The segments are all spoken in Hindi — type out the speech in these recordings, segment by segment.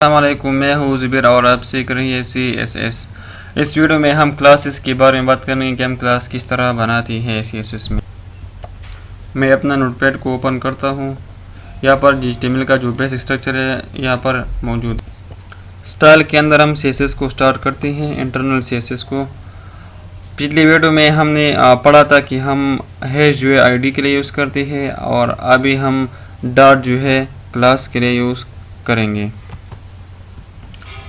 अस्सलामुअलैकुम, मैं हूँ ज़ुबैर और आप सीख रही है CSS। इस वीडियो में हम क्लासेस के बारे में बात करेंगे कि हम क्लास किस तरह बनाती है CSS में। मैं अपना नोटपैड को ओपन करता हूँ। यहाँ पर HTML का जो बेसिक स्ट्रक्चर है यहाँ पर मौजूद। स्टाइल के अंदर हम CSS को स्टार्ट करते हैं, इंटरनल CSS को। पिछली वीडियो में हमने पढ़ा था कि हम हैश जो है आईडी के लिए यूज़ करते हैं और अभी हम डॉट जो है क्लास के लिए यूज़ करेंगे।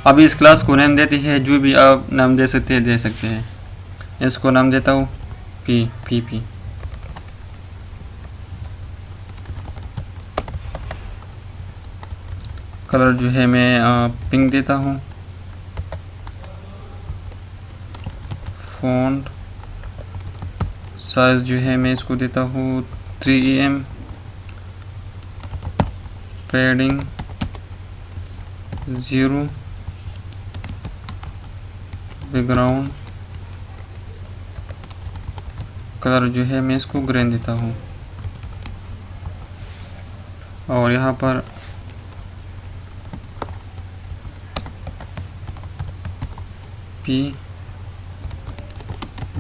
अभी इस क्लास को नेम देते हैं, जो भी आप नाम दे सकते हैं। इसको नाम देता हूँ पी। कलर जो है मैं पिंक देता हूँ। फॉन्ट साइज जो है मैं इसको देता हूँ 3em। पैडिंग 0। बैकग्राउंड कलर जो है मैं इसको ग्रीन देता हूँ और यहाँ पर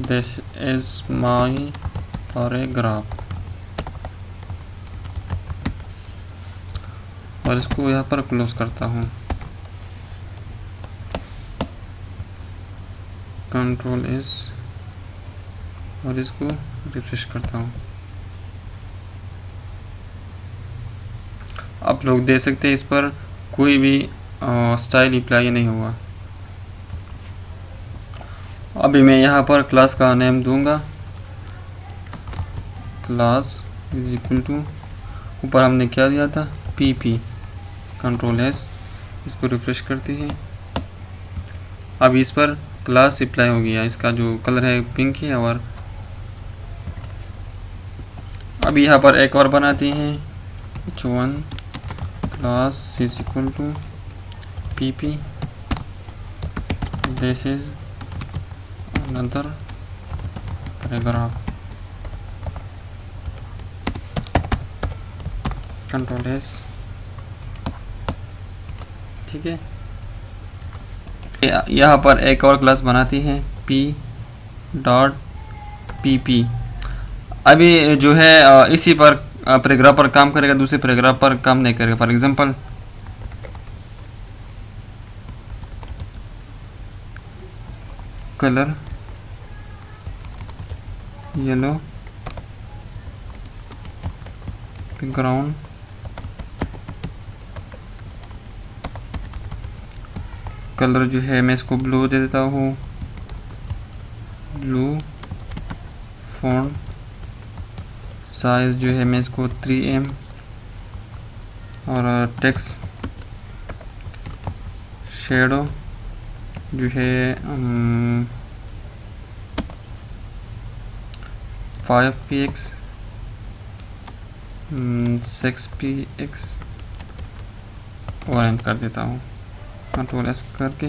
दिस इज माई पैराग्राफ और इसको यहाँ पर क्लोज करता हूँ। कंट्रोल एस और इसको रिफ्रेश करता हूँ। आप लोग देख सकते हैं इस पर कोई भी स्टाइल अप्लाई नहीं हुआ। अभी मैं यहाँ पर क्लास का नेम दूंगा। क्लास इज इक्वल टू, ऊपर हमने क्या दिया था, पी। कंट्रोल एस, इसको रिफ्रेश करते हैं। अब इस पर क्लास अप्लाई हो गया। इसका जो कलर है पिंक है। और अभी यहाँ पर एक और बनाते हैं, h1 class is equal to P. This is another paragraph. Control S, ठीक है। यहाँ पर एक और क्लास बनाती हैं, p.pp। अभी जो है इसी पर पैराग्राफ पर काम करेगा, दूसरे पैराग्राफ पर काम नहीं करेगा। For example colour yellow, background colour जो है मैं इसको ब्लू दे देता हूँ, ब्लू। फॉन्ट साइज जो है मैं इसको 3em और टेक्स्ट शेडो जो है 5px 6px ऑरेंज कर देता हूँ। कंट्रोल एस करके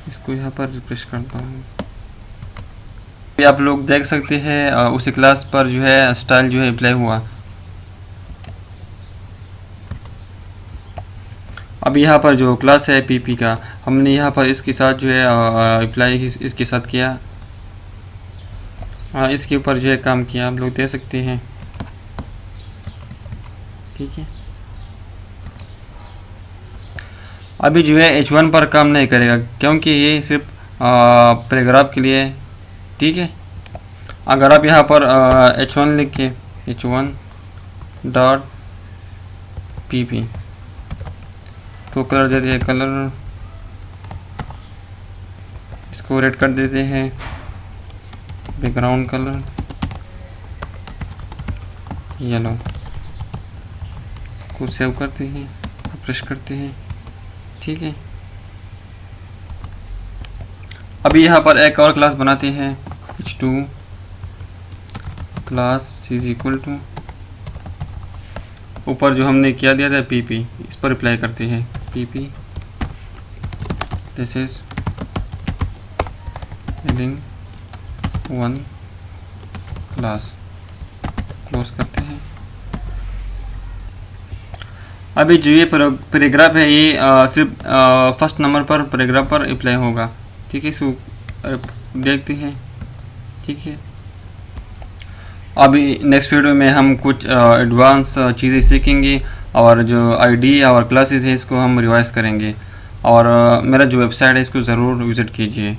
इसको यहाँ पर रिफ्रेश करता हूँ। आप लोग देख सकते हैं उसी क्लास पर जो है स्टाइल जो है अप्लाई हुआ। अब यहाँ पर जो क्लास है पीपी का, हमने यहाँ पर इसके साथ जो है अप्लाई इसके साथ किया, इसके ऊपर जो है काम किया, आप लोग देख सकते हैं, ठीक है। अभी जो है h1 पर काम नहीं करेगा क्योंकि ये सिर्फ पैराग्राफ के लिए, ठीक है। अगर आप यहाँ पर h1 लिख के h1 डॉट पी तो कलर देते हैं, कलर इसको रेड कर देते हैं, बैकग्राउंड कलर येलो, को सेव करते हैं, प्रेस करते हैं, ठीक है। अभी यहाँ पर एक और क्लास बनाते हैं, h2 class is equal to, ऊपर जो हमने क्या दिया था पीपी, इस पर अप्लाई करते हैं PP. This is adding 1 class, close करते हैं। अभी जो ये पैराग्राफ है ये सिर्फ फर्स्ट नंबर पर पैराग्राफ पर अप्लाई होगा। ठीक है, इसको देखते हैं। ठीक है, अभी नेक्स्ट वीडियो में हम कुछ एडवांस चीज़ें सीखेंगे और जो आईडी और क्लासेस है इसको हम रिवाइज करेंगे। और मेरा जो वेबसाइट है इसको ज़रूर विज़िट कीजिए।